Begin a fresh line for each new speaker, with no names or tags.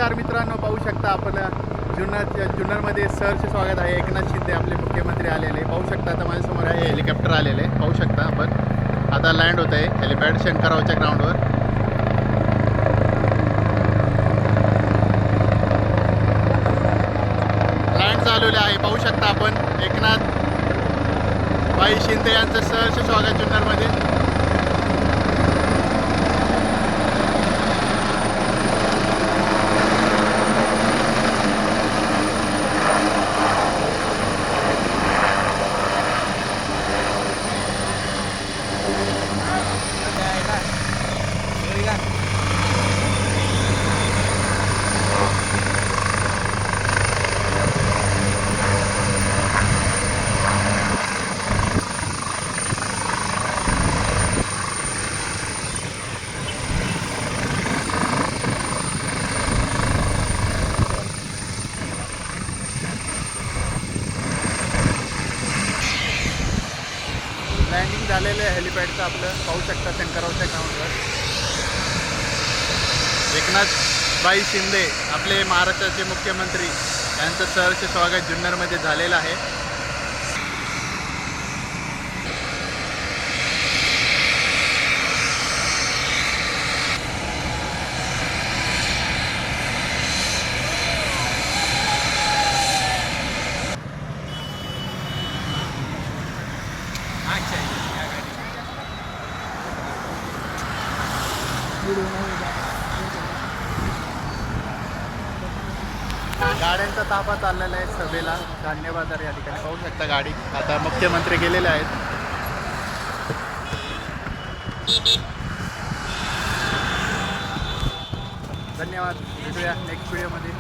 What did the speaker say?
नमस्कार मित्रांनो, पाहू शकता आपण जुन्नरमध्ये सहर्ष स्वागत आहे. एकनाथ शिंदे आपले मुख्यमंत्री आलेले पाहू शकता. आता माझ्यासमोर आहे हेलिकॉप्टर आलेले पाहू शकता आपण. आता लँड होत आहे हेलिपॅड शंकररावच्या ग्राउंडवर. लँड चालवले आहे पाहू शकता आपण. एकनाथ भाई शिंदे यांचं सहर्ष स्वागत जुन्नरमध्ये. लँडिंग झालेलं आहे हेलिपॅडचं आपलं पाहू शकता शंकररावच्या ग्राउंडवर. एकनाथ भाई शिंदे आपले महाराष्ट्राचे मुख्यमंत्री यांचं सहर्ष स्वागत जुन्नरमध्ये झालेलं आहे. गाड्यांचा ताफा चाललेला आहे सभेला. धान्य बाजार या ठिकाणी पाहू शकता गाडी. आता मुख्यमंत्री गेलेले आहेत. धन्यवाद. भेटूया नेक्स्ट व्हिडिओमध्ये.